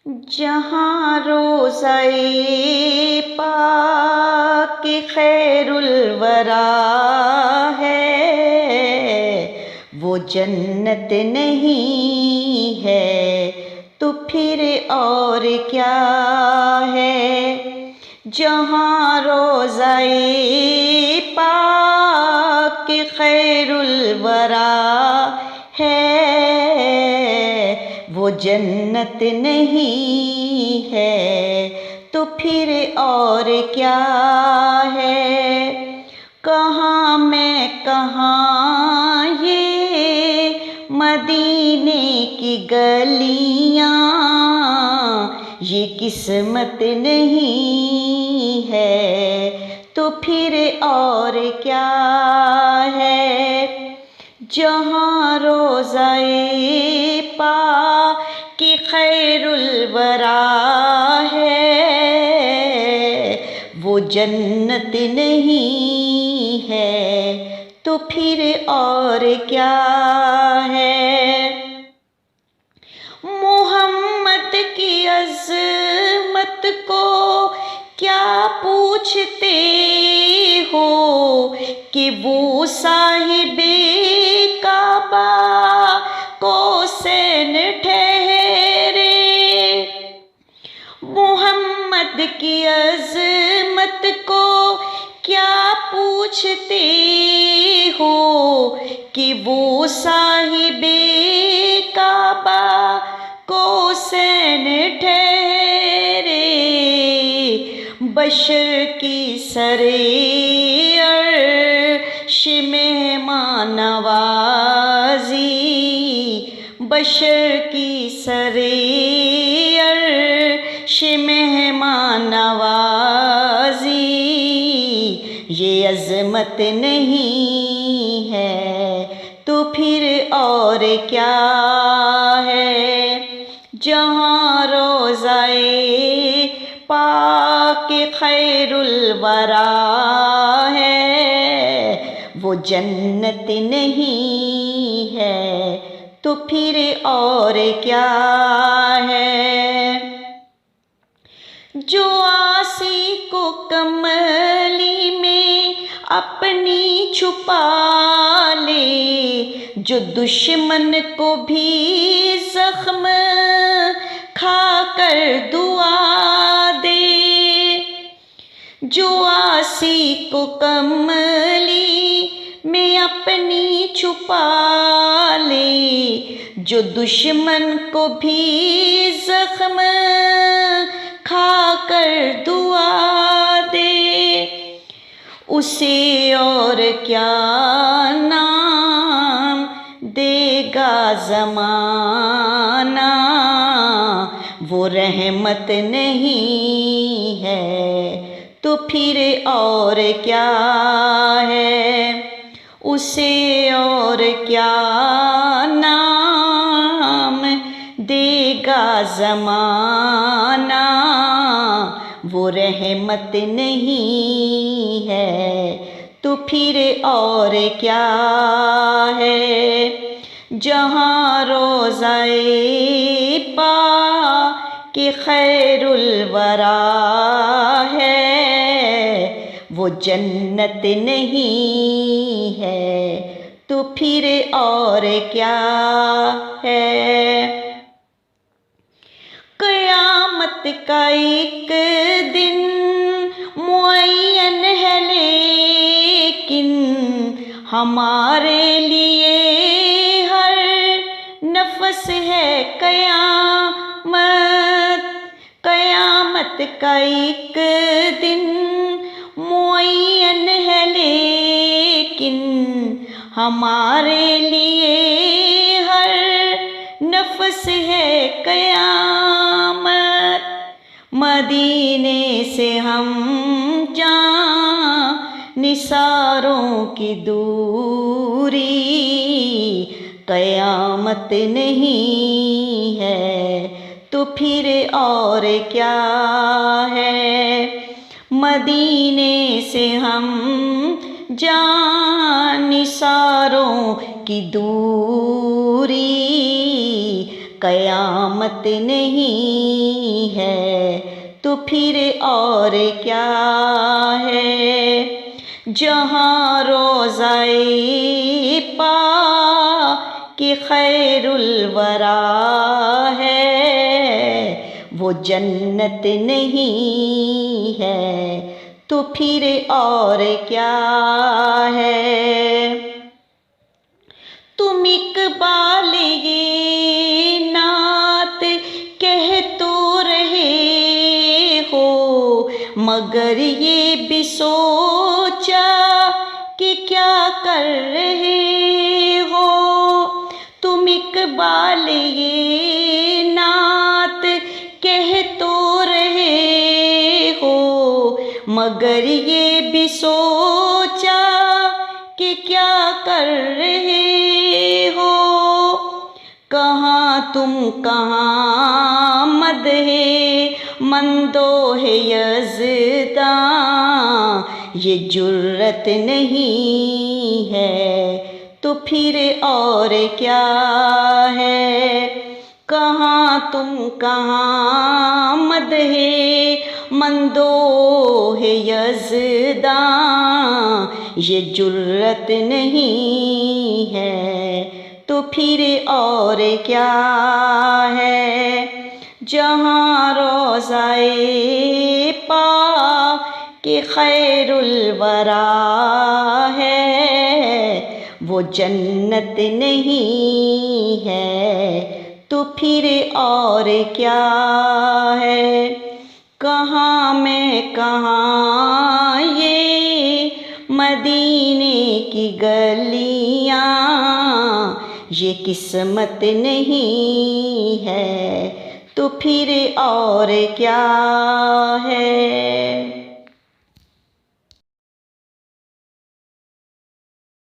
जहाँ रोज़ाए पाक खैरुल वरा है, वो जन्नत नहीं है तो फिर और क्या है। जहाँ रोज़ाए पाक खैरुल वरा है, वो जन्नत नहीं है तो फिर और क्या है। कहाँ मैं कहाँ ये मदीने की गलियाँ, ये किस्मत नहीं है तो फिर और क्या है। जहाँ रोज़ाए पाक खैरुल वरा है, वो जन्नत नहीं है तो फिर और क्या है। मोहम्मद की अज़मत को क्या पूछते हो कि वो साहिबे काबा कौसैन ठहरे। मोहम्मद की अज़मत को क्या पूछते हो कि वो साहिबे काबा कौसैन ठहरे। बशर की सरे अर्श मेहमान नवाज़ी, बशर की सरे अर्श मेहमान नवाज़ी, ये अज़मत नहीं है तो फिर और क्या है। जहाँ रोज़ाए पाक खैरुल वरा है, वो जन्नत नहीं है तो फिर और क्या है। जो आसी को कमली में अपनी छुपा ले, जो दुश्मन को भी जख्म खाकर दुआ दे। जो आसी को कमली में अपनी छुपा ले, जो दुश्मन को भी जख्म खाकर दुआ दे, उसे और क्या नाम देगा ज़माना। वो रहमत नहीं है तो फिर और क्या है। उसे और क्या नाम देगा ज़माना, वो रहमत नहीं है तो फिर और क्या है। जहाँ रोज़ाए पाक खैरुल वरा है, वो जन्नत नहीं है तो फिर और क्या है। क़यामत का एक दिन मुअय्यन है, लेकिन हमारे लिए हर नफस है क़यामत। क़यामत का एक दिन मुअय्यन है, लेकिन हमारे लिए हर नफस है क़यामत। मदीने से हम निसारों की दूरी, क़यामत नहीं है तो फिर और क्या है। मदीने से हम निसारों की दूरी, कयामत नहीं है तो फिर और क्या है। जहाँ रोज़ाए पाक कि खैरुल वरा है वो जन्नत नहीं है तो फिर और क्या है। तुम इकबाल ये नात कह तो रहे हो मगर ये भी सोचा कि क्या कर रहे हो। तुम इकबाल ये नात कह तो रहे हो मगर ये भी सोचा कि क्या कर रहे हो। कहाँ तुम कहाँ मदहे मंदो है यज़्दा ये जुर्रत नहीं है तो फिर और क्या है। कहाँ तुम कहाँ मदहे मंदो है यज़्दा ये जुर्रत नहीं है तो फिर और क्या है। जहाँ रोज़ाए पाक कि खैरुल वरा है वो जन्नत नहीं है तो फिर और क्या है। कहाँ मैं कहाँ ये मदीने की गलियाँ ये किस्मत नहीं है तो फिर और क्या है।